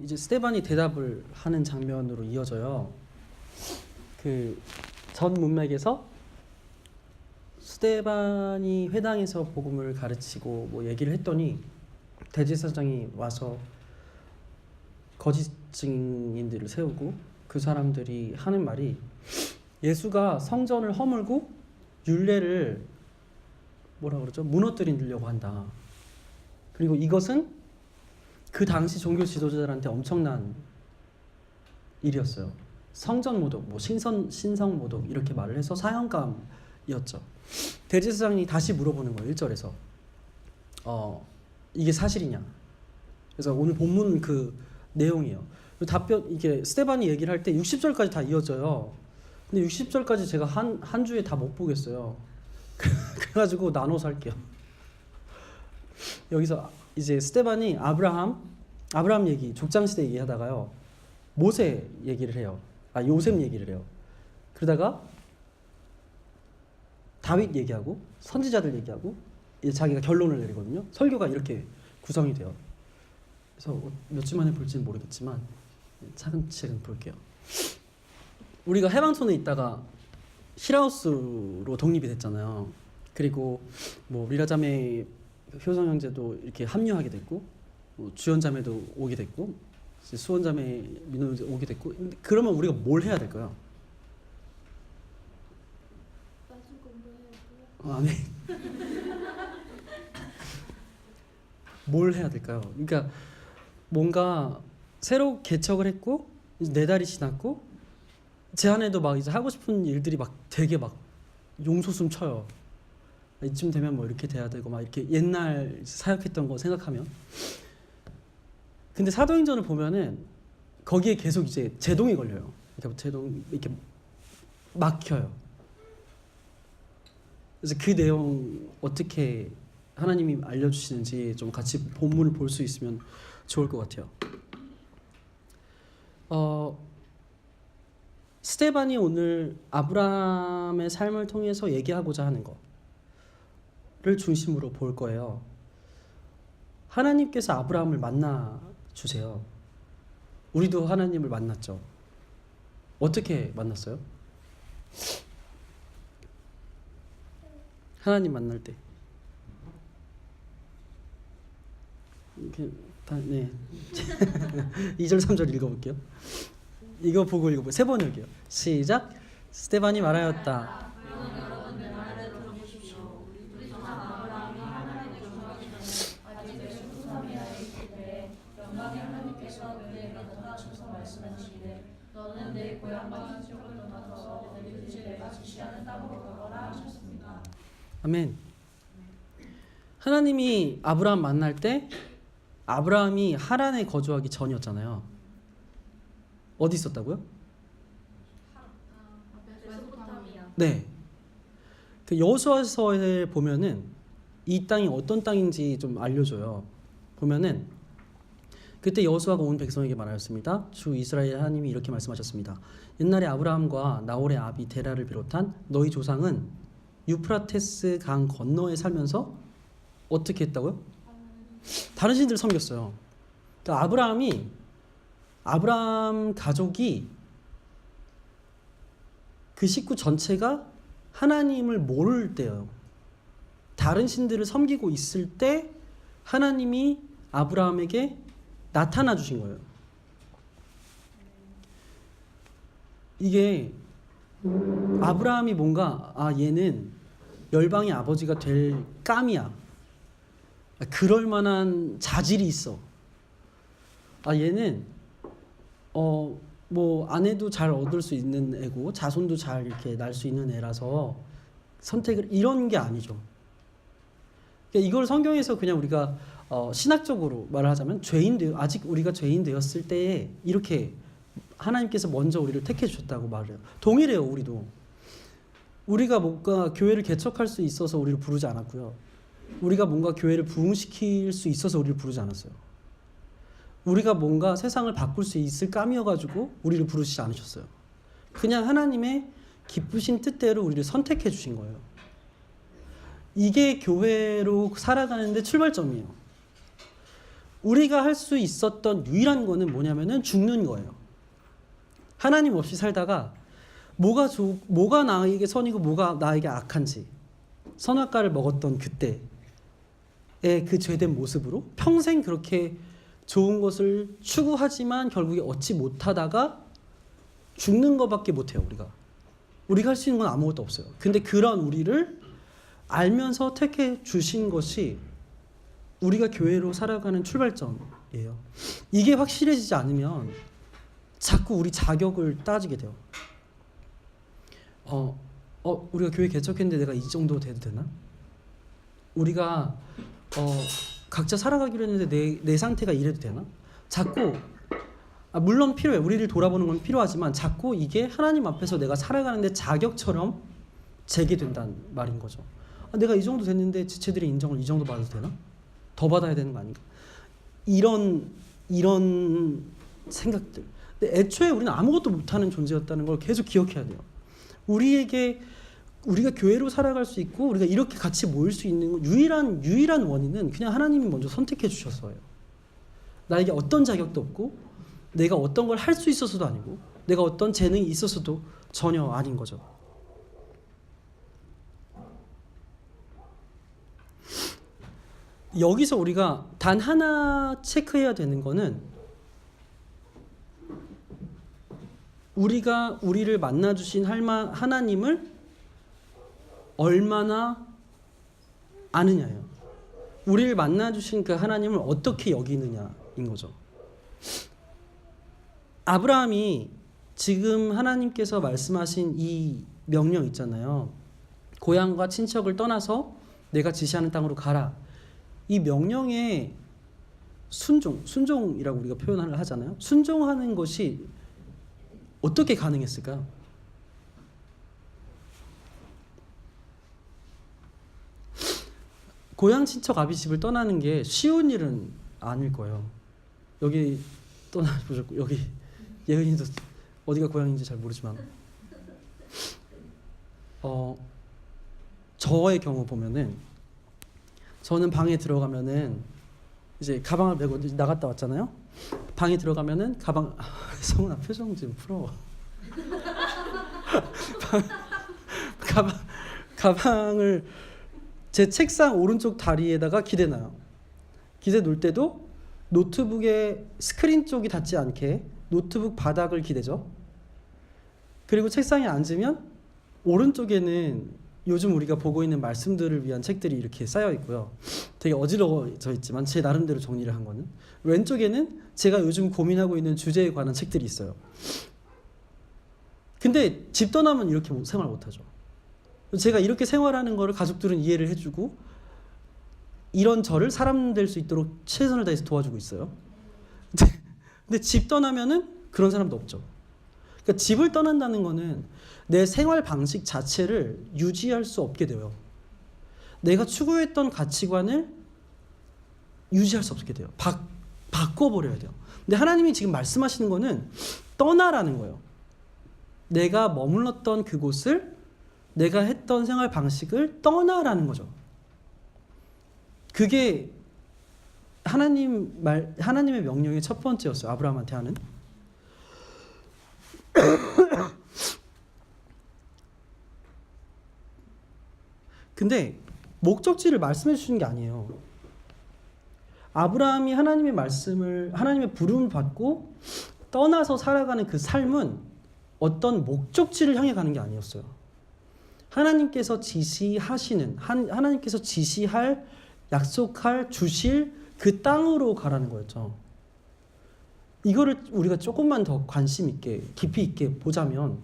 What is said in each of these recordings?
이제 스테반이 대답을 하는 장면으로 이어져요. 그 전 문맥에서 스테반이 회당에서 복음을 가르치고 뭐 얘기를 했더니 대제사장이 와서 거짓 증인들을 세우고 그 사람들이 하는 말이 예수가 성전을 허물고 율례를 뭐라 그러죠? 무너뜨리려고 한다. 그리고 이것은 그 당시 종교 지도자들한테 엄청난 일이었어요. 성전 모독, 뭐 신성 모독 이렇게 말을 해서 사형감이었죠. 대제사장이 다시 물어보는 거예요. 1절에서 이게 사실이냐. 그래서 오늘 본문 그 내용이에요. 답변 이게 스테반이 얘기를 할 때 60절까지 다 이어져요. 근데 60절까지 제가 한 주에 다 못 보겠어요. 그래가지고 나눠서 할게요. 여기서 이제 스테반이 아브라함 얘기, 족장시대 얘기하다가요 모세 얘기를 해요. 요셉 얘기를 해요. 그러다가 다윗 얘기하고 선지자들 얘기하고 이제 자기가 결론을 내리거든요. 설교가 이렇게 구성이 돼요. 그래서 몇 주 만에 볼지는 모르겠지만 차근차근 볼게요. 우리가 해방촌에 있다가 힐하우스로 독립이 됐잖아요. 그리고 뭐 리라자매 효성 형제도 이렇게 합류하게 됐고 주연자매도 오게 됐고 수원자매 민호도 오게 됐고. 그러면 우리가 뭘 해야 될까요? 아멘. 뭘 해야 될까요? 그러니까 뭔가 새로 개척을 했고 이제 4달이 지났고 제 안에도 막 이제 하고 싶은 일들이 막 되게 막 용솟음 쳐요. 이쯤 되면 뭐 이렇게 돼야 되고 막 이렇게 옛날 사역했던 거 생각하면. 근데 사도행전을 보면은 거기에 계속 이제 제동이 걸려요. 그러니까 제동 이렇게 막혀요. 그래서 그 내용 어떻게 하나님이 알려주시는지 좀 같이 본문을 볼 수 있으면 좋을 것 같아요. 스테반이 오늘 아브라함의 삶을 통해서 얘기하고자 하는 거를 중심으로 볼 거예요. 하나님께서 아브라함을 만나 주세요. 우리도 하나님을 만났죠. 어떻게 만났어요? 하나님 만날 때. 네. 2절 3절 읽어볼게요. 이거 보고 읽어볼게요. 3번 읽게요. 시작. 스테반이 말하였다. 아멘. 하나님이 아브라함 만날 때 아브라함이 하란에 거주하기 전이었잖아요. 어디 있었다고요? 네. 그 여호수아서에 보면은 이 땅이 어떤 땅인지 좀 알려줘요. 보면은 그때 여호수아가 온 백성에게 말하였습니다. 주 이스라엘 하나님이 이렇게 말씀하셨습니다. 옛날에 아브라함과 나홀의 아비 데라를 비롯한 너희 조상은 유프라테스 강 건너에 살면서 어떻게 했다고요? 다른 신들을 섬겼어요. 그러니까 아브라함 가족이 그 식구 전체가 하나님을 모를 때요. 다른 신들을 섬기고 있을 때 하나님이 아브라함에게 나타나 주신 거예요. 이게 아브라함이 뭔가 얘는 열방의 아버지가 될 감이야. 그럴 만한 자질이 있어. 얘는 뭐 아내도 잘 얻을 수 있는 애고 자손도 잘 이렇게 낳을 수 있는 애라서 선택을 이런 게 아니죠. 그러니까 이걸 성경에서 그냥 우리가 신학적으로 말을 하자면 아직 우리가 죄인 되었을 때에 이렇게 하나님께서 먼저 우리를 택해 주셨다고 말을 해요. 동일해요. 우리가 뭔가 교회를 개척할 수 있어서 우리를 부르지 않았고요. 우리가 뭔가 교회를 부흥시킬 수 있어서 우리를 부르지 않았어요. 우리가 뭔가 세상을 바꿀 수 있을 감이어가지고 우리를 부르시지 않으셨어요. 그냥 하나님의 기쁘신 뜻대로 우리를 선택해 주신 거예요. 이게 교회로 살아가는데 출발점이에요. 우리가 할 수 있었던 유일한 거는 뭐냐면은 죽는 거예요. 하나님 없이 살다가 뭐가 나에게 선이고 뭐가 나에게 악한지 선악과를 먹었던 그때의 그 죄된 모습으로 평생 그렇게 좋은 것을 추구하지만 결국에 얻지 못하다가 죽는 것밖에 못해요. 우리가 할 수 있는 건 아무것도 없어요. 근데 그런 우리를 알면서 택해 주신 것이 우리가 교회로 살아가는 출발점이에요. 이게 확실해지지 않으면 자꾸 우리 자격을 따지게 돼요. 우리가 교회 개척했는데 내가 이 정도 돼도 되나? 우리가 각자 살아가기로 했는데 내 상태가 이래도 되나? 자꾸 물론 필요해. 우리를 돌아보는 건 필요하지만 자꾸 이게 하나님 앞에서 내가 살아가는데 자격처럼 제기된다는 말인 거죠. 내가 이 정도 됐는데 지체들의 인정을 이 정도 받아도 되나? 더 받아야 되는 거 아닌가? 이런 생각들. 근데 애초에 우리는 아무것도 못하는 존재였다는 걸 계속 기억해야 돼요. 우리가 교회로 살아갈 수 있고 우리가 이렇게 같이 모일 수 있는 유일한 원인은 그냥 하나님이 먼저 선택해 주셔서예요. 나에게 어떤 자격도 없고 내가 어떤 걸 할 수 있어서도 아니고 내가 어떤 재능이 있어서도 전혀 아닌 거죠. 여기서 우리가 단 하나 체크해야 되는 거는 우리가 우리를 만나 주신 하나님을 얼마나 아느냐예요. 우리를 만나 주신 그 하나님을 어떻게 여기느냐인 거죠. 아브라함이 지금 하나님께서 말씀하신 이 명령 있잖아요. 고향과 친척을 떠나서 내가 지시하는 땅으로 가라. 이 명령에 순종이라고 우리가 표현을 하잖아요. 순종하는 것이 어떻게 가능했을까요? 고향 친척 아비집을 떠나는 게 쉬운 일은 아닐 거예요. 여기 떠나보셨고 여기 예은이도 어디가 고향인지 잘 모르지만 저의 경우 보면은 저는 방에 들어가면은 이제 가방을 메고 나갔다 왔잖아요. 방에 들어가면은 성훈아 표정 좀 풀어. 가방을 제 책상 오른쪽 다리에다가 기대놔요. 기대 놓을 때도 노트북의 스크린 쪽이 닿지 않게 노트북 바닥을 기대죠. 그리고 책상에 앉으면 오른쪽에는 요즘 우리가 보고 있는 말씀들을 위한 책들이 이렇게 쌓여 있고요. 되게 어지러워져 있지만 제 나름대로 정리를 한 거는 왼쪽에는 제가 요즘 고민하고 있는 주제에 관한 책들이 있어요. 근데 집 떠나면 이렇게 생활 못하죠. 제가 이렇게 생활하는 거를 가족들은 이해를 해주고 이런 저를 사람 될 수 있도록 최선을 다해서 도와주고 있어요. 근데 집 떠나면은 그런 사람도 없죠. 그러니까 집을 떠난다는 거는 내 생활 방식 자체를 유지할 수 없게 돼요. 내가 추구했던 가치관을 유지할 수 없게 돼요. 바꿔버려야 돼요. 근데 하나님이 지금 말씀하시는 거는 떠나라는 거예요. 내가 머물렀던 그곳을 내가 했던 생활 방식을 떠나라는 거죠. 그게 하나님의 명령의 첫 번째였어요. 아브라함한테 하는. 근데 목적지를 말씀해 주시는 게 아니에요. 아브라함이 하나님의 부름을 받고 떠나서 살아가는 그 삶은 어떤 목적지를 향해 가는 게 아니었어요. 하나님께서 하나님께서 지시할, 약속할, 주실 그 땅으로 가라는 거였죠. 이거를 우리가 조금만 더 관심 있게, 깊이 있게 보자면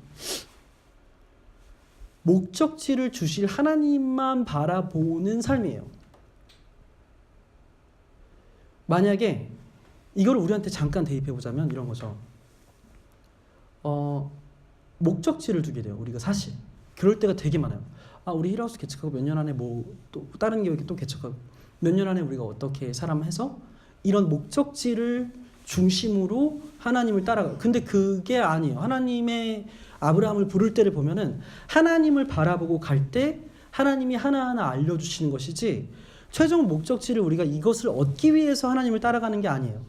목적지를 주실 하나님만 바라보는 삶이에요. 만약에 이걸 우리한테 잠깐 대입해 보자면 이런 거죠. 목적지를 두게 돼요. 우리가 사실 그럴 때가 되게 많아요. 우리 힐하우스 개척하고 몇 년 안에 또 다른 교회 또 개척하고 몇 년 안에 우리가 어떻게 해서 이런 목적지를 중심으로 하나님을 따라가요. 근데 그게 아니에요. 하나님의 아브라함을 부를 때를 보면은 하나님을 바라보고 갈 때 하나님이 하나하나 알려주시는 것이지 최종 목적지를 우리가 이것을 얻기 위해서 하나님을 따라가는 게 아니에요.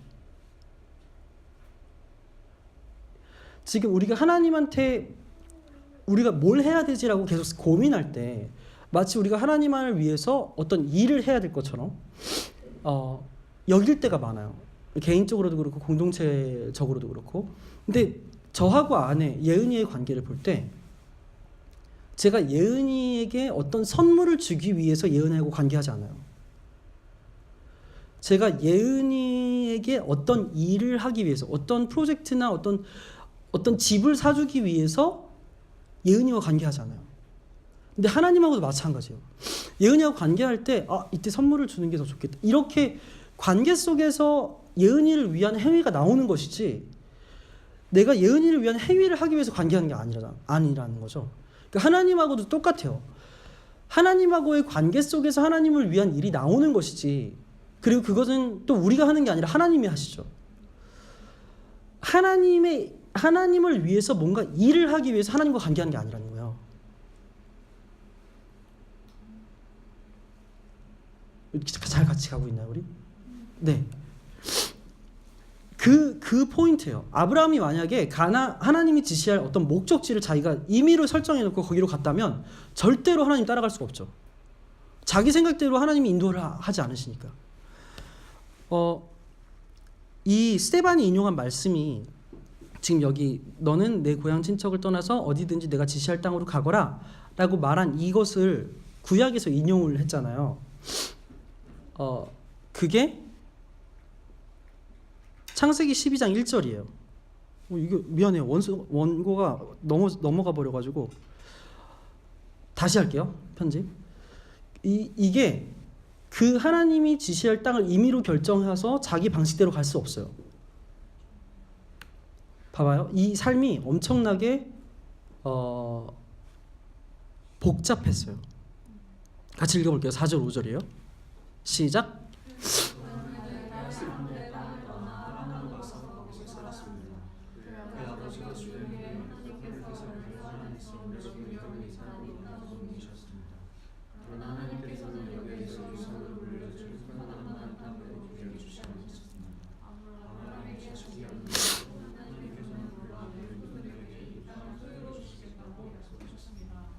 지금 우리가 하나님한테 우리가 뭘 해야 되지라고 계속 고민할 때 마치 우리가 하나님을 위해서 어떤 일을 해야 될 것처럼 여길 때가 많아요. 개인적으로도 그렇고 공동체적으로도 그렇고. 근데 저하고 아내 예은이의 관계를 볼 때 제가 예은이에게 어떤 선물을 주기 위해서 예은이하고 관계하지 않아요. 제가 예은이에게 어떤 일을 하기 위해서 어떤 프로젝트나 어떤 집을 사주기 위해서 예은이와 관계하지 않아요. 근데 하나님하고도 마찬가지예요. 예은이하고 관계할 때 이때 선물을 주는 게 더 좋겠다. 이렇게 관계 속에서 예은이를 위한 행위가 나오는 것이지 내가 예은이를 위한 행위를 하기 위해서 관계하는 게 아니라는 거죠. 그러니까 하나님하고도 똑같아요. 하나님하고의 관계 속에서 하나님을 위한 일이 나오는 것이지 그리고 그것은 또 우리가 하는 게 아니라 하나님이 하시죠. 하나님을 위해서 뭔가 일을 하기 위해서 하나님과 관계하는 게 아니라는 거예요. 잘 같이 가고 있나요, 우리? 네. 그 포인트예요. 아브라함이 만약에 하나님이 지시할 어떤 목적지를 자기가 임의로 설정해놓고 거기로 갔다면 절대로 하나님 따라갈 수가 없죠. 자기 생각대로 하나님이 인도를 하지 않으시니까. 이 스데반이 인용한 말씀이 지금 여기 너는 내 고향 친척을 떠나서 어디든지 내가 지시할 땅으로 가거라 라고 말한 이것을 구약에서 인용을 했잖아요. 그게 창세기 12장 1절이에요. 이거 미안해요. 원고가 넘어가 버려가지고 다시 할게요. 편집. 이게 그 하나님이 지시할 땅을 임의로 결정해서 자기 방식대로 갈 수 없어요. 봐봐요. 이 삶이 엄청나게 복잡했어요. 같이 읽어볼게요. 4절 5절이에요. 시작.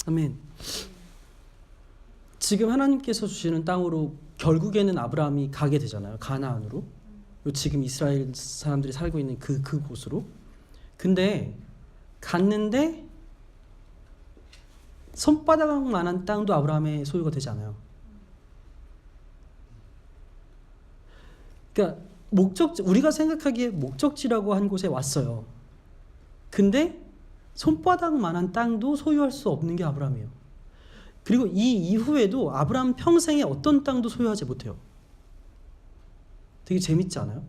아멘. 지금 하나님께서 주시는 땅으로 결국에는 아브라함이 가게 되잖아요. 가나안으로. 지금 이스라엘 사람들이 살고 있는 그곳으로. 근데 갔는데 손바닥만한 땅도 아브라함의 소유가 되지 않아요. 그러니까 우리가 생각하기에 목적지라고 한 곳에 왔어요. 근데 손바닥만한 땅도 소유할 수 없는 게 아브라함이에요. 그리고 이 이후에도 아브라함 평생에 어떤 땅도 소유하지 못해요. 되게 재밌지 않아요?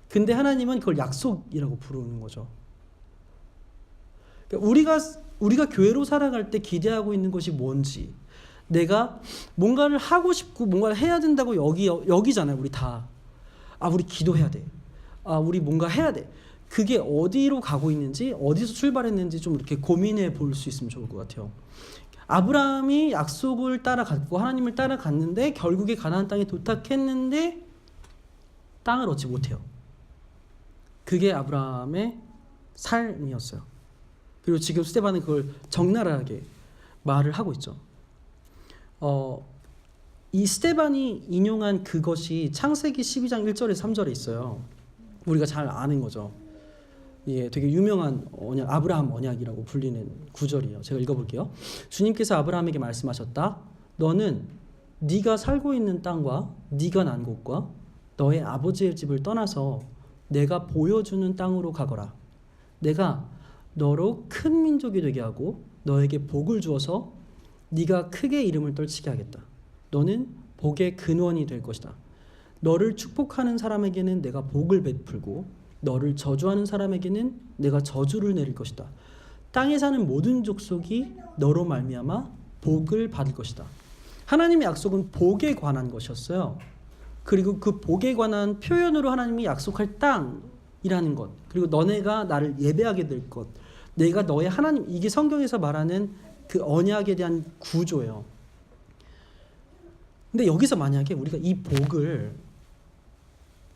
근데 하나님은 그걸 약속이라고 부르는 거죠. 그러니까 우리가 교회로 살아갈 때 기대하고 있는 것이 뭔지, 내가 뭔가를 하고 싶고 뭔가를 해야 된다고 여기잖아요. 우리 다. 우리 기도해야 돼. 우리 뭔가 해야 돼. 그게 어디로 가고 있는지, 어디서 출발했는지 좀 이렇게 고민해 볼 수 있으면 좋을 것 같아요. 아브라함이 약속을 따라갔고 하나님을 따라갔는데 결국에 가나안 땅에 도착했는데 땅을 얻지 못해요. 그게 아브라함의 삶이었어요. 그리고 지금 스데반은 그걸 적나라하게 말을 하고 있죠. 이 스데반이 인용한 그것이 창세기 12장 1절에 3절에 있어요. 우리가 잘 아는 거죠. 예, 되게 유명한 언약, 아브라함 언약이라고 불리는 구절이에요. 제가 읽어볼게요. 주님께서 아브라함에게 말씀하셨다. 너는 네가 살고 있는 땅과 네가 난 곳과 너의 아버지의 집을 떠나서 내가 보여주는 땅으로 가거라. 내가 너로 큰 민족이 되게 하고 너에게 복을 주어서 네가 크게 이름을 떨치게 하겠다. 너는 복의 근원이 될 것이다. 너를 축복하는 사람에게는 내가 복을 베풀고 너를 저주하는 사람에게는 내가 저주를 내릴 것이다. 땅에 사는 모든 족속이 너로 말미암아 복을 받을 것이다. 하나님의 약속은 복에 관한 것이었어요. 그리고 그 복에 관한 표현으로 하나님이 약속할 땅이라는 것, 그리고 너네가 나를 예배하게 될 것, 내가 너의 하나님, 이게 성경에서 말하는 그 언약에 대한 구조예요. 근데 여기서 만약에 우리가 이 복을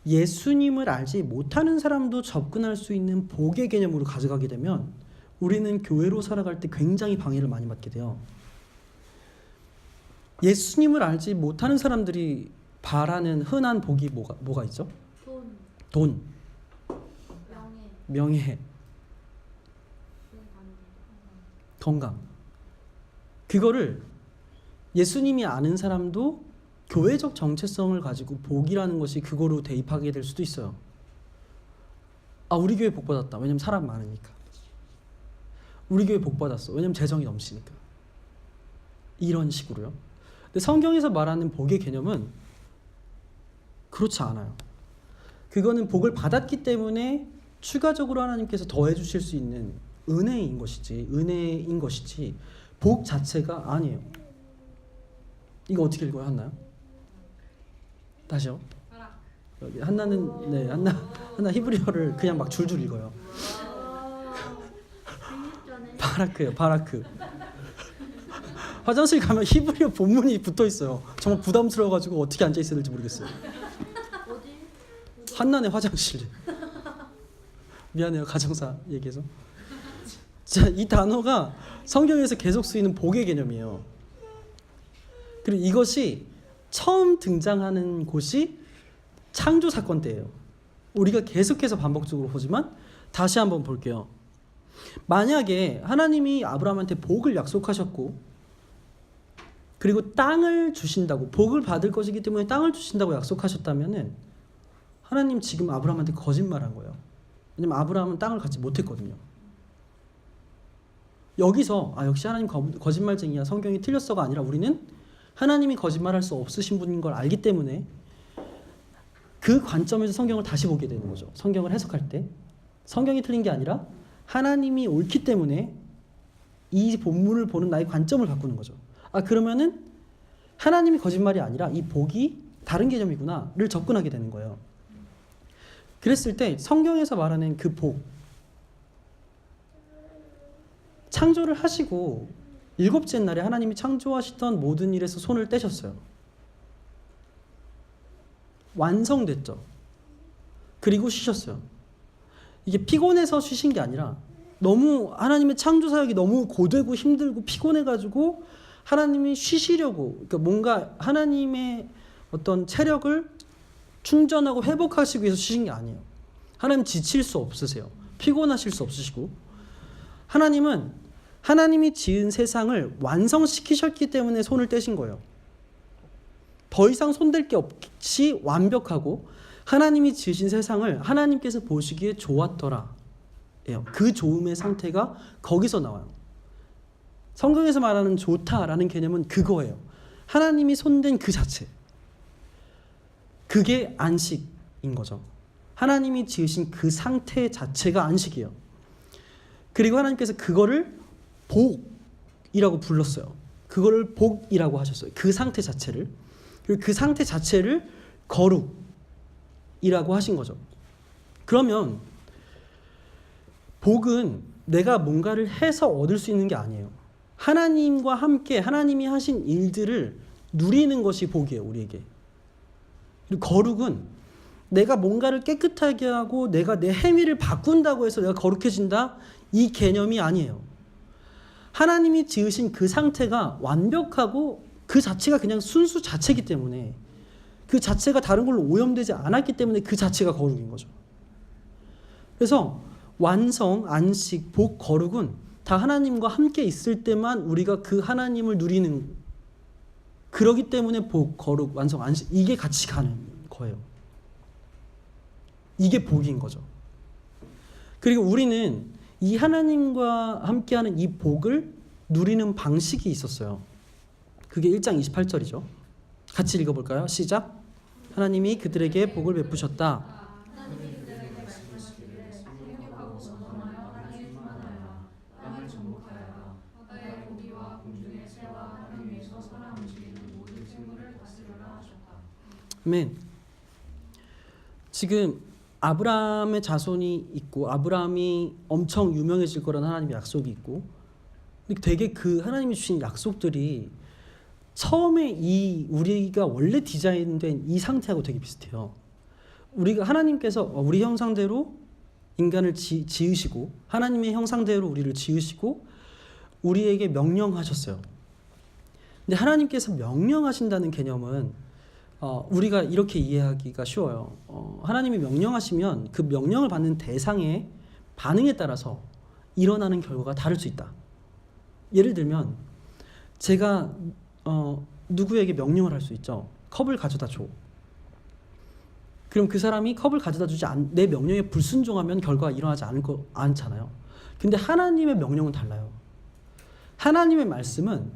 예수님을 알지 못하는 사람도 접근할 수 있는 복의 개념으로 가져가게 되면 우리는 교회로 살아갈 때 굉장히 방해를 많이 받게 돼요. 예수님을 알지 못하는 사람들이 바라는 흔한 복이 뭐가 있죠? 돈, 명예, 건강. 그거를 예수님이 아는 사람도 교회적 정체성을 가지고 복이라는 것이 그거로 대입하게 될 수도 있어요. 아, 우리 교회 복 받았다. 왜냐면 사람 많으니까. 우리 교회 복 받았어. 왜냐면 재정이 넘치니까. 이런 식으로요. 근데 성경에서 말하는 복의 개념은 그렇지 않아요. 그거는 복을 받았기 때문에 추가적으로 하나님께서 더해 주실 수 있는 은혜인 것이지 복 자체가 아니에요. 이거 어떻게 읽어요, 한나요? 다시요. 여기 한나는 한나 히브리어를 그냥 막 줄줄 읽어요. 바라크예요, 바라크. 화장실 가면 히브리어 본문이 붙어 있어요. 정말 부담스러워가지고 어떻게 앉아 있어야 될지 모르겠어요. 한나네 화장실. 미안해요, 가정사 얘기해서. 자, 이 단어가 성경에서 계속 쓰이는 복의 개념이에요. 그리고 이것이 처음 등장하는 곳이 창조 사건 때예요. 우리가 계속해서 반복적으로 보지만 다시 한번 볼게요. 만약에 하나님이 아브라함한테 복을 약속하셨고 그리고 땅을 주신다고, 복을 받을 것이기 때문에 땅을 주신다고 약속하셨다면은 하나님 지금 아브라함한테 거짓말한 거예요. 왜냐면 아브라함은 땅을 갖지 못했거든요. 여기서 역시 하나님 거짓말쟁이야, 성경이 틀렸어가 아니라 우리는 하나님이 거짓말할 수 없으신 분인 걸 알기 때문에 그 관점에서 성경을 다시 보게 되는 거죠. 성경을 해석할 때 성경이 틀린 게 아니라 하나님이 옳기 때문에 이 본문을 보는 나의 관점을 바꾸는 거죠. 그러면은 하나님이 거짓말이 아니라 이 복이 다른 개념이구나를 접근하게 되는 거예요. 그랬을 때 성경에서 말하는 그 복, 창조를 하시고 일곱째 날에 하나님이 창조하시던 모든 일에서 손을 떼셨어요. 완성됐죠. 그리고 쉬셨어요. 이게 피곤해서 쉬신 게 아니라 너무 하나님의 창조 사역이 너무 고되고 힘들고 피곤해가지고 하나님이 쉬시려고, 그러니까 뭔가 하나님의 어떤 체력을 충전하고 회복하시기 위해서 쉬신 게 아니에요. 하나님 지칠 수 없으세요. 피곤하실 수 없으시고, 하나님은 하나님이 지은 세상을 완성시키셨기 때문에 손을 떼신 거예요. 더 이상 손댈 게 없이 완벽하고 하나님이 지으신 세상을 하나님께서 보시기에 좋았더라. 그 좋음의 상태가 거기서 나와요. 성경에서 말하는 좋다라는 개념은 그거예요. 하나님이 손댄 그 자체. 그게 안식인 거죠. 하나님이 지으신 그 상태 자체가 안식이에요. 그리고 하나님께서 그거를 복이라고 불렀어요. 그거를 복이라고 하셨어요. 그 상태 자체를. 그리고 그 상태 자체를 거룩이라고 하신 거죠. 그러면 복은 내가 뭔가를 해서 얻을 수 있는 게 아니에요. 하나님과 함께 하나님이 하신 일들을 누리는 것이 복이에요, 우리에게. 그리고 거룩은 내가 뭔가를 깨끗하게 하고 내가 내 행위를 바꾼다고 해서 내가 거룩해진다, 이 개념이 아니에요. 하나님이 지으신 그 상태가 완벽하고 그 자체가 그냥 순수 자체이기 때문에, 그 자체가 다른 걸로 오염되지 않았기 때문에 그 자체가 거룩인 거죠. 그래서 완성, 안식, 복, 거룩은 다 하나님과 함께 있을 때만 우리가 그 하나님을 누리는, 그러기 때문에 복, 거룩, 완성, 안식, 이게 같이 가는 거예요. 이게 복인 거죠. 그리고 우리는 이 하나님과 함께하는 이 복을 누리는 방식이 있었어요. 그게 1장 28절이죠. 같이 읽어볼까요? 시작. 하나님이 그들에게 복을 베푸셨다. 아멘. 지금 아브라함의 자손이 있고 아브라함이 엄청 유명해질 거라는 하나님의 약속이 있고, 되게 그 하나님이 주신 약속들이 처음에 이 우리가 원래 디자인된 이 상태하고 되게 비슷해요. 우리가 하나님께서 우리 형상대로 인간을 지으시고 하나님의 형상대로 우리를 지으시고 우리에게 명령하셨어요. 근데 하나님께서 명령하신다는 개념은 우리가 이렇게 이해하기가 쉬워요. 하나님이 명령하시면 그 명령을 받는 대상의 반응에 따라서 일어나는 결과가 다를 수 있다. 예를 들면 제가 누구에게 명령을 할 수 있죠. 컵을 가져다 줘. 그럼 그 사람이 컵을 가져다 주지 내 명령에 불순종하면 결과가 일어나지 않잖아요. 근데 하나님의 명령은 달라요. 하나님의 말씀은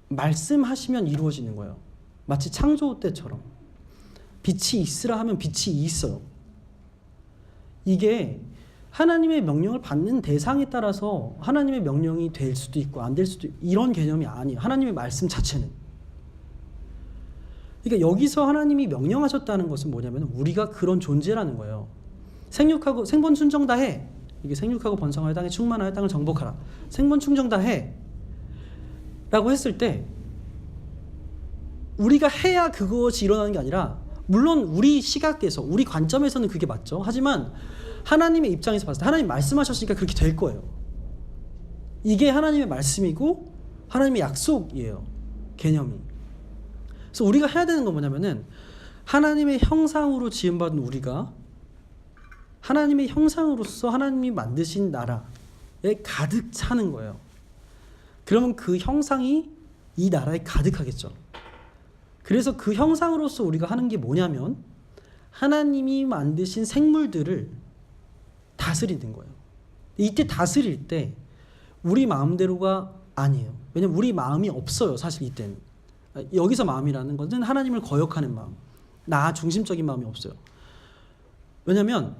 말씀하시면 이루어지는 거예요. 마치 창조 때처럼 빛이 있으라 하면 빛이 있어요. 이게 하나님의 명령을 받는 대상에 따라서 하나님의 명령이 될 수도 있고 안 될 수도 있고 이런 개념이 아니에요. 하나님의 말씀 자체는. 그러니까 여기서 하나님이 명령하셨다는 것은 뭐냐면 우리가 그런 존재라는 거예요. 생육하고 생번 충정 다 해. 이게 생육하고 번성하여 땅에 충만하여 땅을 정복하라. 생번 충정 다 해. 라고 했을 때 우리가 해야 그것이 일어나는 게 아니라 물론 우리 시각에서 우리 관점에서는 그게 맞죠. 하지만 하나님의 입장에서 봤을 때 하나님 말씀하셨으니까 그렇게 될 거예요. 이게 하나님의 말씀이고 하나님의 약속이에요. 개념이. 그래서 우리가 해야 되는 건 뭐냐면은 하나님의 형상으로 지음받은 우리가 하나님의 형상으로서 하나님이 만드신 나라에 가득 차는 거예요. 그러면 그 형상이 이 나라에 가득하겠죠. 그래서 그 형상으로서 우리가 하는 게 뭐냐면 하나님이 만드신 생물들을 다스리는 거예요. 이때 다스릴 때 우리 마음대로가 아니에요. 왜냐면 우리 마음이 없어요. 사실 이때는. 여기서 마음이라는 것은 하나님을 거역하는 마음, 나 중심적인 마음이 없어요. 왜냐하면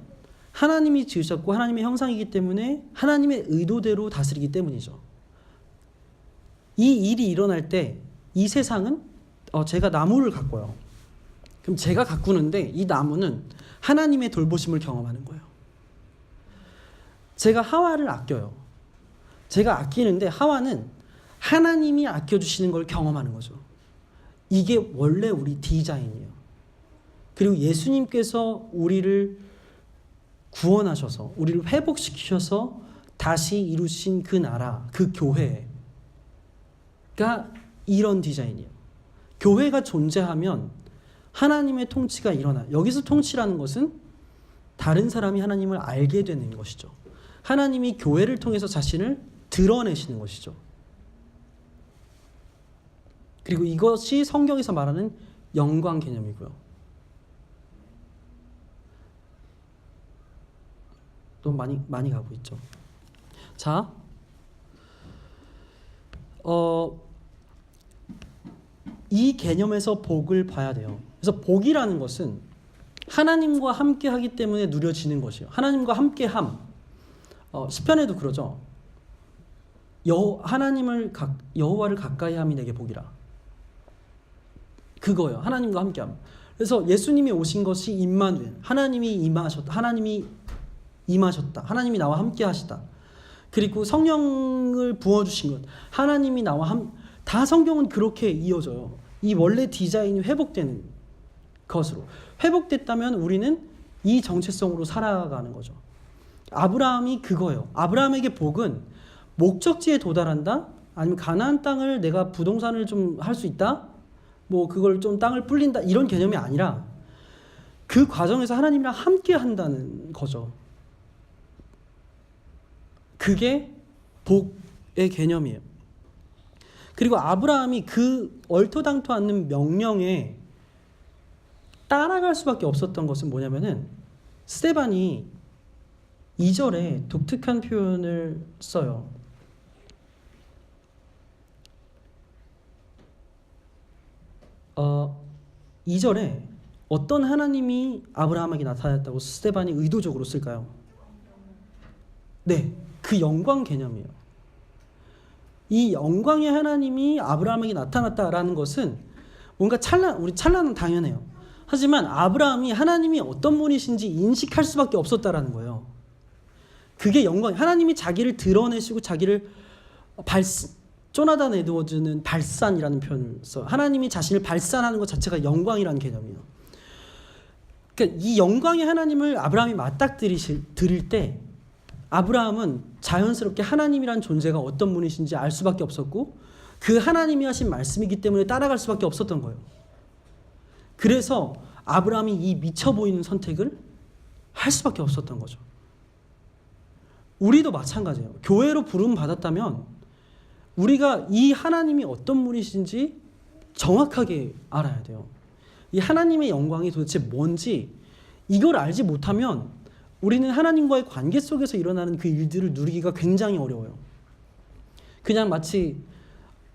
하나님이 지으셨고 하나님의 형상이기 때문에 하나님의 의도대로 다스리기 때문이죠. 이 일이 일어날 때 이 세상은 제가 나무를 가꿔요. 그럼 제가 가꾸는데 이 나무는 하나님의 돌보심을 경험하는 거예요. 제가 하와를 아껴요. 제가 아끼는데 하와는 하나님이 아껴주시는 걸 경험하는 거죠. 이게 원래 우리 디자인이에요. 그리고 예수님께서 우리를 구원하셔서 우리를 회복시키셔서 다시 이루신 그 나라, 그 교회가 이런 디자인이에요. 교회가 존재하면 하나님의 통치가 일어나요. 여기서 통치라는 것은 다른 사람이 하나님을 알게 되는 것이죠. 하나님이 교회를 통해서 자신을 드러내시는 것이죠. 그리고 이것이 성경에서 말하는 영광 개념이고요. 또 많이 가고 있죠. 자, 이 개념에서 복을 봐야 돼요. 그래서 복이라는 것은 하나님과 함께 하기 때문에 누려지는 것이에요. 하나님과 함께함. 시편에도 그러죠. 여호와를 가까이 함이 내게 복이라. 그거예요. 하나님과 함께함. 그래서 예수님이 오신 것이 임마누엘. 하나님이 임하셨다. 하나님이 나와 함께 하시다. 그리고 성령을 부어주신 것. 하나님이 나와 다 성경은 그렇게 이어져요. 이 원래 디자인이 회복되는 것으로. 회복됐다면 우리는 이 정체성으로 살아가는 거죠. 아브라함이 그거예요. 아브라함에게 복은 목적지에 도달한다? 아니면 가나안 땅을 내가 부동산을 좀 할 수 있다? 뭐 그걸 좀 땅을 불린다? 이런 개념이 아니라 그 과정에서 하나님이랑 함께 한다는 거죠. 그게 복의 개념이에요. 그리고 아브라함이 그 얼토당토 않는 명령에 따라갈 수밖에 없었던 것은 뭐냐면은 스데반이 2절에 독특한 표현을 써요. 2절에 어떤 하나님이 아브라함에게 나타났다고 스데반이 의도적으로 쓸까요? 네, 그 영광 개념이에요. 이 영광의 하나님이 아브라함에게 나타났다라는 것은 뭔가 우리 찬란은 당연해요. 하지만 아브라함이 하나님이 어떤 분이신지 인식할 수밖에 없었다라는 거예요. 그게 영광. 하나님이 자기를 드러내시고 자기를 조나단 에드워즈는 발산이라는 표현을 써. 하나님이 자신을 발산하는 것 자체가 영광이라는 개념이에요. 그러니까 이 영광의 하나님을 아브라함이 맞닥뜨릴 때 아브라함은 자연스럽게 하나님이란 존재가 어떤 분이신지 알 수밖에 없었고 그 하나님이 하신 말씀이기 때문에 따라갈 수밖에 없었던 거예요. 그래서 아브라함이 이 미쳐 보이는 선택을 할 수밖에 없었던 거죠. 우리도 마찬가지예요. 교회로 부름 받았다면 우리가 이 하나님이 어떤 분이신지 정확하게 알아야 돼요. 이 하나님의 영광이 도대체 뭔지 이걸 알지 못하면 우리는 하나님과의 관계 속에서 일어나는 그 일들을 누리기가 굉장히 어려워요. 그냥 마치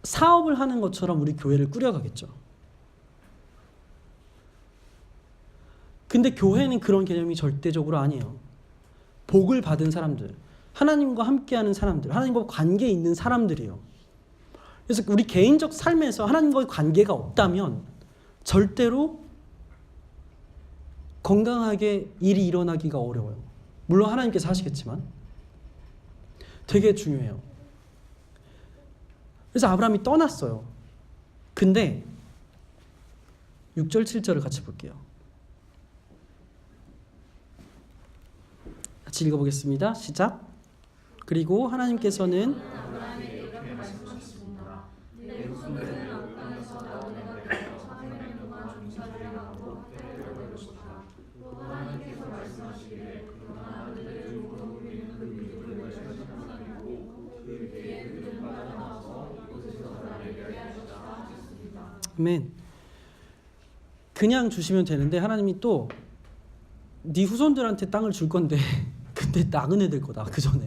사업을 하는 것처럼 우리 교회를 꾸려가겠죠. 근데 교회는 그런 개념이 절대적으로 아니에요. 복을 받은 사람들, 하나님과 함께하는 사람들, 하나님과 관계 있는 사람들이에요. 그래서 우리 개인적 삶에서 하나님과의 관계가 없다면 절대로 건강하게 일이 일어나기가 어려워요. 물론 하나님께서 하시겠지만 되게 중요해요. 그래서 아브라함이 떠났어요. 근데 6절 7절을 같이 볼게요. 같이 읽어보겠습니다. 시작. 그리고 하나님께서는 아멘. 그냥 주시면 되는데 하나님이 또 네 후손들한테 땅을 줄 건데 근데 나그네 될 거다 그 전에.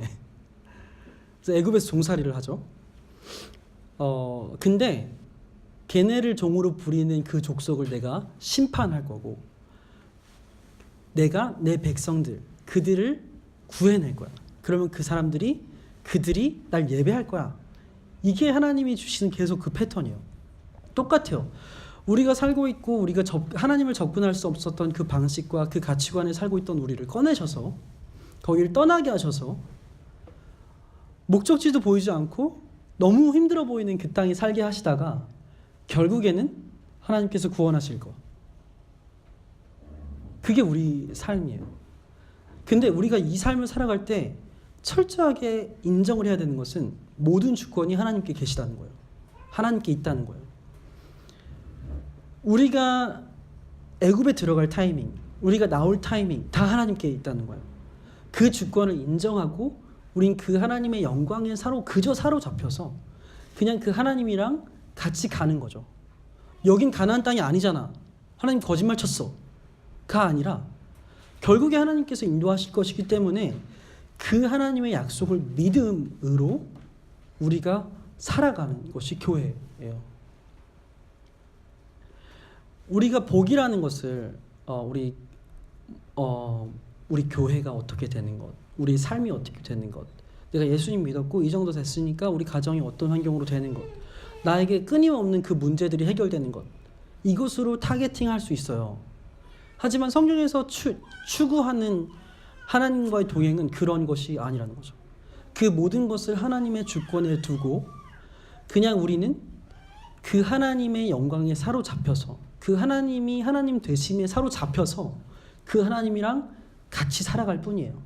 그래서 애굽에서 종살이를 하죠. 근데 걔네를 종으로 부리는 그 족속을 내가 심판할 거고 내가 내 백성들 그들을 구해낼 거야. 그러면 그들이 날 예배할 거야. 이게 하나님이 주시는 계속 그 패턴이에요. 똑같아요. 우리가 살고 있고 우리가 하나님을 접근할 수 없었던 그 방식과 그 가치관에 살고 있던 우리를 꺼내셔서 거기를 떠나게 하셔서 목적지도 보이지 않고 너무 힘들어 보이는 그 땅에 살게 하시다가 결국에는 하나님께서 구원하실 거. 그게 우리 삶이에요. 근데 우리가 이 삶을 살아갈 때 철저하게 인정을 해야 되는 것은 모든 주권이 하나님께 계시다는 거예요. 하나님께 있다는 거예요. 우리가 애굽에 들어갈 타이밍, 우리가 나올 타이밍 다 하나님께 있다는 거예요. 그 주권을 인정하고 우린 그 하나님의 영광에 그저 사로잡혀서 그냥 그 하나님이랑 같이 가는 거죠. 여긴 가나안 땅이 아니잖아. 하나님 거짓말 쳤어. 가 아니라 결국에 하나님께서 인도하실 것이기 때문에 그 하나님의 약속을 믿음으로 우리가 살아가는 것이 교회예요. 우리가 복이라는 것을 우리 교회가 어떻게 되는 것, 우리 삶이 어떻게 되는 것, 내가 예수님 믿었고 이 정도 됐으니까 우리 가정이 어떤 환경으로 되는 것, 나에게 끊임없는 그 문제들이 해결되는 것, 이것으로 타겟팅할 수 있어요. 하지만 성경에서 추구하는 하나님과의 동행은 그런 것이 아니라는 거죠. 그 모든 것을 하나님의 주권에 두고 그냥 우리는 그 하나님의 영광에 사로잡혀서 그 하나님이 하나님 되심에 사로잡혀서 그 하나님이랑 같이 살아갈 뿐이에요.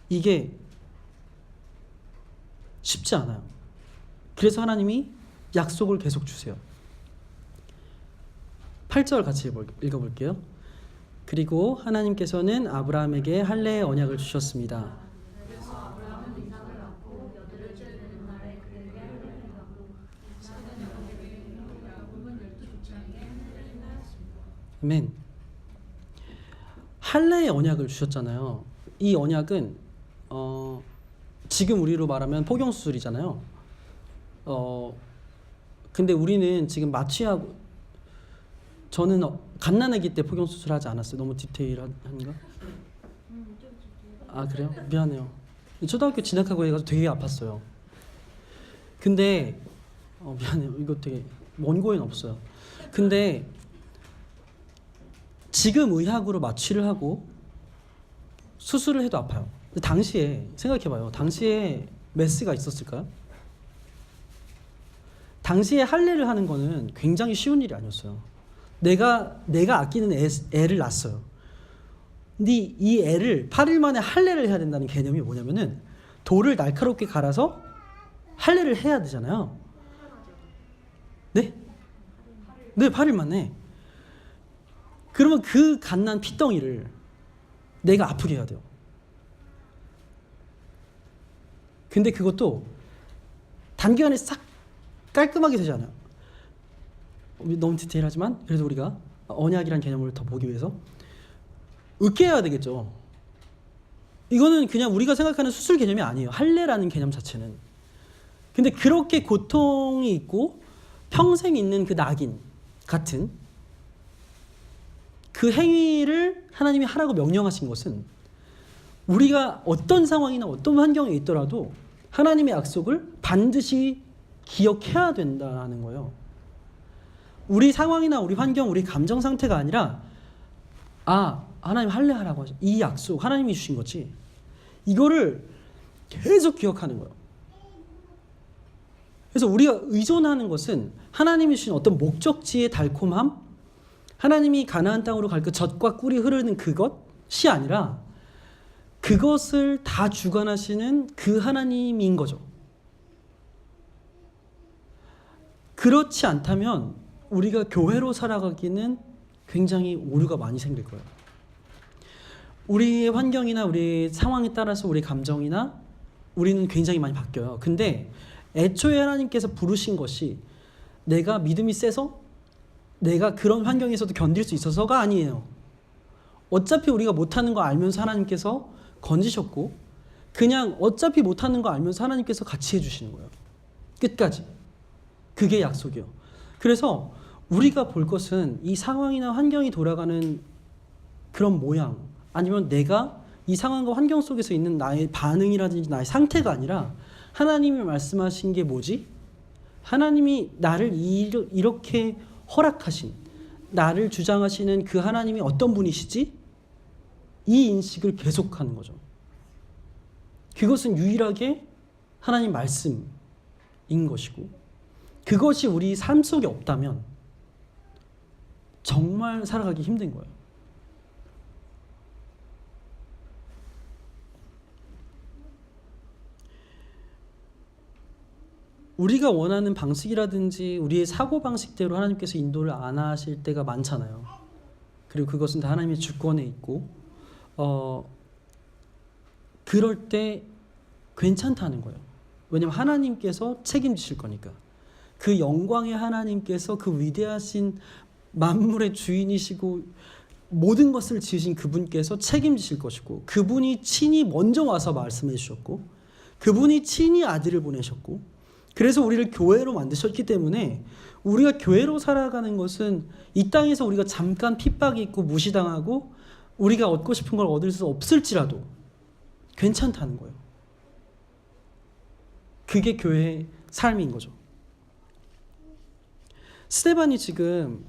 이게 쉽지 않아요. 그래서 하나님이 약속을 계속 주세요. 8절 같이 읽어볼게요. 그리고 하나님께서는 아브라함에게 할례의 언약을 주셨습니다. 아멘. 할례의 언약을 주셨잖아요. 이 언약은 지금 우리로 말하면 포경수술이잖아요. 근데 우리는 지금 마취하고 저는 갓난아기 때 포경수술 하지 않았어요. 너무 디테일한가? 아 그래요? 미안해요. 초등학교 진학하고 해가지고 되게 아팠어요. 근데 미안해요. 이거 되게 원고에는 없어요. 근데 지금 의학으로 마취를 하고 수술을 해도 아파요. 당시에 생각해봐요. 당시에 메스가 있었을까요? 당시에 할례를 하는 거는 굉장히 쉬운 일이 아니었어요. 내가 아끼는 애를 낳았어요. 근데 이 애를 8일 만에 할례를 해야 된다는 개념이 뭐냐면은 돌을 날카롭게 갈아서 할례를 해야 되잖아요. 네? 네, 8일 만에. 그러면 그 갓난 피덩이를 내가 아프게 해야 돼요. 근데 그것도 단기간에 싹 깔끔하게 되지 않아요. 너무 디테일하지만 그래도 우리가 언약이라는 개념을 더 보기 위해서 으깨야 되겠죠. 이거는 그냥 우리가 생각하는 수술 개념이 아니에요. 할례라는 개념 자체는. 근데 그렇게 고통이 있고 평생 있는 그 낙인 같은 그 행위를 하나님이 하라고 명령하신 것은 우리가 어떤 상황이나 어떤 환경에 있더라도 하나님의 약속을 반드시 기억해야 된다는 거예요. 우리 상황이나 우리 환경, 우리 감정 상태가 아니라 하나님 할례하라고 하죠. 이 약속 하나님이 주신 거지. 이거를 계속 기억하는 거예요. 그래서 우리가 의존하는 것은 하나님이 주신 어떤 목적지의 달콤함, 하나님이 가나안 땅으로 갈 그 젖과 꿀이 흐르는 그것이 아니라 그것을 다 주관하시는 그 하나님인 거죠. 그렇지 않다면 우리가 교회로 살아가기는 굉장히 오류가 많이 생길 거예요. 우리의 환경이나 우리 상황에 따라서 우리 감정이나 우리는 굉장히 많이 바뀌어요. 근데 애초에 하나님께서 부르신 것이 내가 믿음이 세서 내가 그런 환경에서도 견딜 수 있어서가 아니에요. 어차피 우리가 못하는 거 알면서 하나님께서 건지셨고 그냥 어차피 못하는 거 알면서 하나님께서 같이 해주시는 거예요. 끝까지. 그게 약속이요. 그래서 우리가 볼 것은 이 상황이나 환경이 돌아가는 그런 모양 아니면 내가 이 상황과 환경 속에서 있는 나의 반응이라든지 나의 상태가 아니라 하나님이 말씀하신 게 뭐지? 하나님이 나를 이렇게 허락하신 나를 주장하시는 그 하나님이 어떤 분이시지? 이 인식을 계속하는 거죠. 그것은 유일하게 하나님 말씀인 것이고 그것이 우리 삶 속에 없다면 정말 살아가기 힘든 거예요. 우리가 원하는 방식이라든지 우리의 사고방식대로 하나님께서 인도를 안 하실 때가 많잖아요. 그리고 그것은 다 하나님의 주권에 있고 그럴 때 괜찮다는 거예요. 왜냐하면 하나님께서 책임지실 거니까. 그 영광의 하나님께서 그 위대하신 만물의 주인이시고 모든 것을 지으신 그분께서 책임지실 것이고 그분이 친히 먼저 와서 말씀해 주셨고 그분이 친히 아들을 보내셨고 그래서 우리를 교회로 만드셨기 때문에 우리가 교회로 살아가는 것은 이 땅에서 우리가 잠깐 핍박이 있고 무시당하고 우리가 얻고 싶은 걸 얻을 수 없을지라도 괜찮다는 거예요. 그게 교회의 삶인 거죠. 스데반이 지금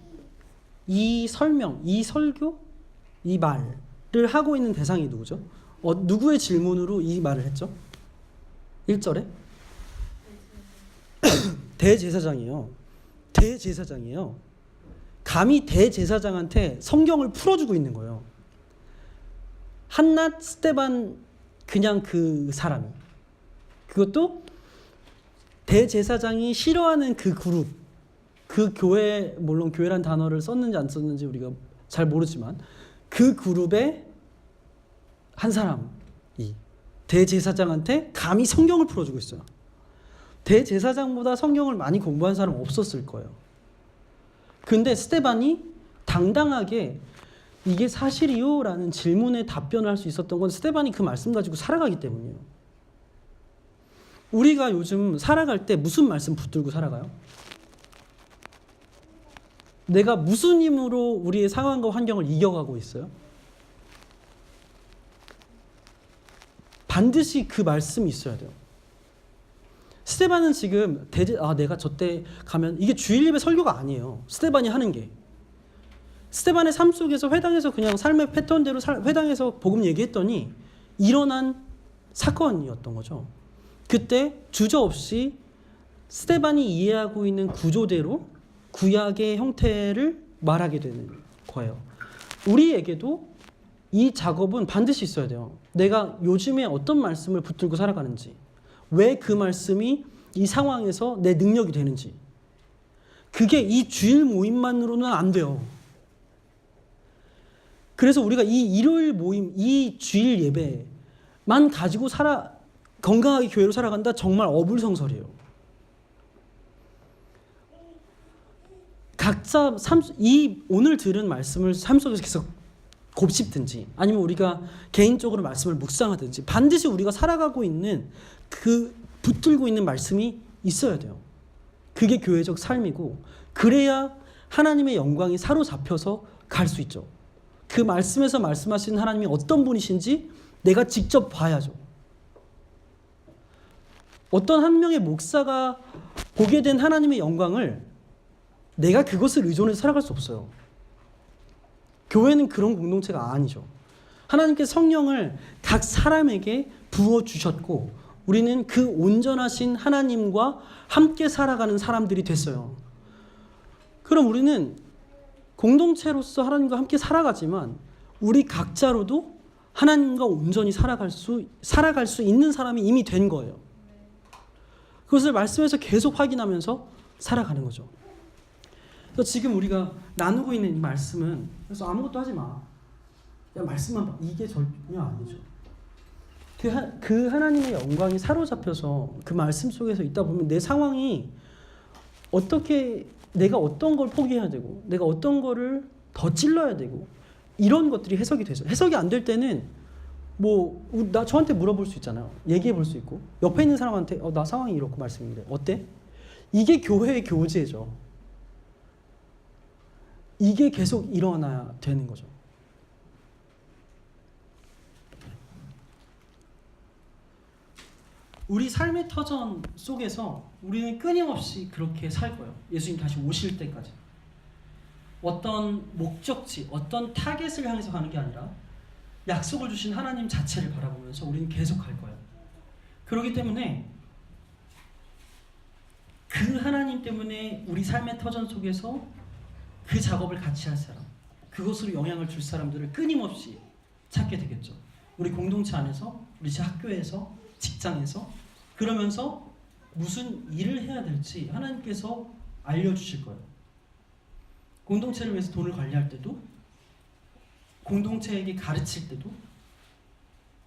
이 설명, 이 설교, 이 말을 하고 있는 대상이 누구죠? 누구의 질문으로 이 말을 했죠? 1절에 대제사장이에요. 대제사장이에요. 감히 대제사장한테 성경을 풀어주고 있는 거예요. 한낱 스데반 그냥 그 사람이. 그것도 대제사장이 싫어하는 그 그룹, 그 교회, 물론 교회란 단어를 썼는지 안 썼는지 우리가 잘 모르지만 그 그룹의 한 사람이 대제사장한테 감히 성경을 풀어주고 있어요. 대제사장보다 성경을 많이 공부한 사람 없었을 거예요. 근데 스데반이 당당하게 이게 사실이요? 라는 질문에 답변을 할 수 있었던 건 스데반이 그 말씀 가지고 살아가기 때문이에요. 우리가 요즘 살아갈 때 무슨 말씀 붙들고 살아가요? 내가 무슨 힘으로 우리의 상황과 환경을 이겨가고 있어요? 반드시 그 말씀이 있어야 돼요. 스데반은 지금 내가 저때 가면 이게 주일 예배 설교가 아니에요. 스데반이 하는 게. 스데반의 삶 속에서 회당에서 그냥 삶의 패턴대로 회당에서 복음 얘기했더니 일어난 사건이었던 거죠. 그때 주저없이 스데반이 이해하고 있는 구조대로 구약의 형태를 말하게 되는 거예요. 우리에게도 이 작업은 반드시 있어야 돼요. 내가 요즘에 어떤 말씀을 붙들고 살아가는지, 왜 그 말씀이 이 상황에서 내 능력이 되는지, 그게 이 주일 모임만으로는 안 돼요. 그래서 우리가 이 일요일 모임, 이 주일 예배만 가지고 건강하게 교회로 살아간다? 정말 어불성설이에요. 각자 오늘 들은 말씀을 삶 속에서 계속 곱씹든지 아니면 우리가 개인적으로 말씀을 묵상하든지 반드시 우리가 살아가고 있는 그 붙들고 있는 말씀이 있어야 돼요. 그게 교회적 삶이고 그래야 하나님의 영광이 사로잡혀서 갈 수 있죠. 그 말씀에서 말씀하시는 하나님이 어떤 분이신지 내가 직접 봐야죠. 어떤 한 명의 목사가 보게 된 하나님의 영광을 내가 그것을 의존해서 살아갈 수 없어요. 교회는 그런 공동체가 아니죠. 하나님께서 성령을 각 사람에게 부어주셨고 우리는 그 온전하신 하나님과 함께 살아가는 사람들이 됐어요. 그럼 우리는 공동체로서 하나님과 함께 살아가지만 우리 각자로도 하나님과 온전히 살아갈 수 있는 사람이 이미 된 거예요. 그것을 말씀에서 계속 확인하면서 살아가는 거죠. 그래서 지금 우리가 나누고 있는 이 말씀은 그래서 아무것도 하지 마. 그냥 말씀만 봐. 이게 전혀 아니죠. 그 하나님의 영광이 사로잡혀서 그 말씀 속에서 있다 보면 내 상황이 어떻게 내가 어떤 걸 포기해야 되고 내가 어떤 거를 더 찔러야 되고 이런 것들이 해석이 되죠. 해석이 안 될 때는 저한테 물어볼 수 있잖아요. 얘기해 볼 수 있고 옆에 있는 사람한테 나 상황이 이렇고 말씀이 이래. 어때? 이게 교회의 교제죠. 이게 계속 일어나야 되는 거죠. 우리 삶의 터전 속에서 우리는 끊임없이 그렇게 살 거예요. 예수님 다시 오실 때까지. 어떤 목적지, 어떤 타겟을 향해서 가는 게 아니라 약속을 주신 하나님 자체를 바라보면서 우리는 계속 갈 거예요. 그렇기 때문에 그 하나님 때문에 우리 삶의 터전 속에서 그 작업을 같이 할 사람, 그것으로 영향을 줄 사람들을 끊임없이 찾게 되겠죠. 우리 공동체 안에서, 우리 학교에서, 직장에서 그러면서 무슨 일을 해야 될지 하나님께서 알려주실 거예요. 공동체를 위해서 돈을 관리할 때도 공동체에게 가르칠 때도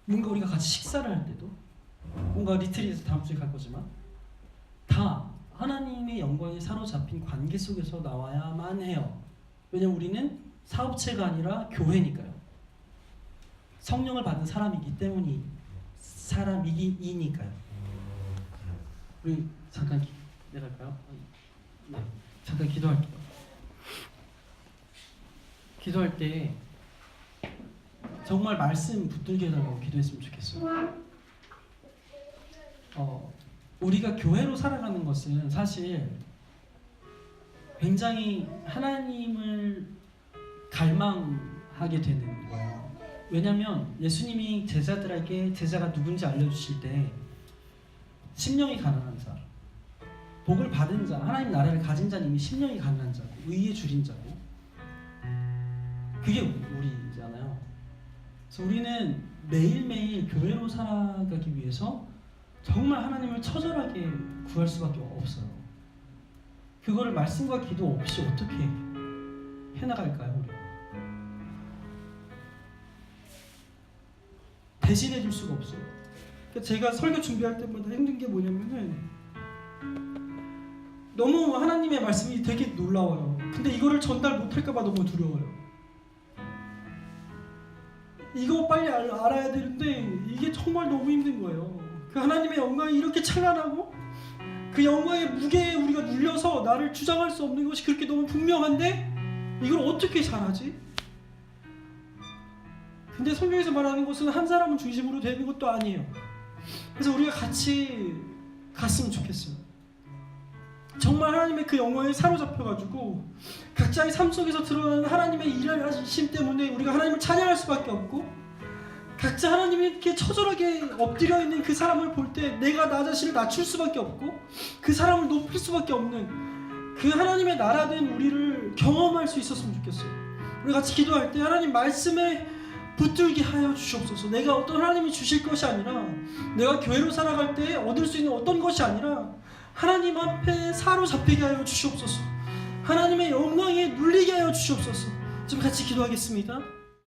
뭔가 우리가 같이 식사를 할 때도 뭔가 리트릿에서 다음 주에 갈 거지만 다 하나님의 영광에 사로잡힌 관계 속에서 나와야만 해요. 왜냐하면 우리는 사업체가 아니라 교회니까요. 성령을 받은 사람이니까요. 우리 잠깐 내려갈까요? 네, 잠깐 기도할게요. 기도할 때 정말 말씀 붙들게 해달라고 기도했으면 좋겠어요. 우리가 교회로 살아가는 것은 사실 굉장히 하나님을 갈망하게 되는 거예요. 왜냐하면 예수님이 제자들에게 제자가 누군지 알려주실 때 심령이 가난한 자, 복을 받은 자, 하나님 나라를 가진 자는 이미 심령이 가난한 자고 의에 줄인 자고 그게 우리잖아요. 그래서 우리는 매일매일 교회로 살아가기 위해서 정말 하나님을 처절하게 구할 수밖에 없어요. 그거를 말씀과 기도 없이 어떻게 해나갈까요? 우리? 대신해 줄 수가 없어요. 그러니까 제가 설교 준비할 때마다 힘든 게 뭐냐면은 너무 하나님의 말씀이 되게 놀라워요. 근데 이거를 전달 못할까 봐 너무 두려워요. 이거 빨리 알아야 되는데 이게 정말 너무 힘든 거예요. 그 하나님의 영광이 이렇게 찬란하고 그 영광의 무게에 우리가 눌려서 나를 주장할 수 없는 것이 그렇게 너무 분명한데 이걸 어떻게 잘하지? 근데 성경에서 말하는 것은 한 사람은 중심으로 되는 것도 아니에요. 그래서 우리가 같이 갔으면 좋겠어요. 정말 하나님의 그 영광에 사로잡혀가지고 각자의 삶 속에서 드러나는 하나님의 일을 하심 때문에 우리가 하나님을 찬양할 수밖에 없고 각자 하나님이 이렇게 처절하게 엎드려 있는 그 사람을 볼 때 내가 나 자신을 낮출 수밖에 없고 그 사람을 높일 수밖에 없는 그 하나님의 나라된 우리를 경험할 수 있었으면 좋겠어요. 우리 같이 기도할 때 하나님 말씀에 붙들게 하여 주시옵소서. 내가 어떤 하나님이 주실 것이 아니라 내가 교회로 살아갈 때 얻을 수 있는 어떤 것이 아니라 하나님 앞에 사로잡히게 하여 주시옵소서. 하나님의 영광에 눌리게 하여 주시옵소서. 좀 같이 기도하겠습니다.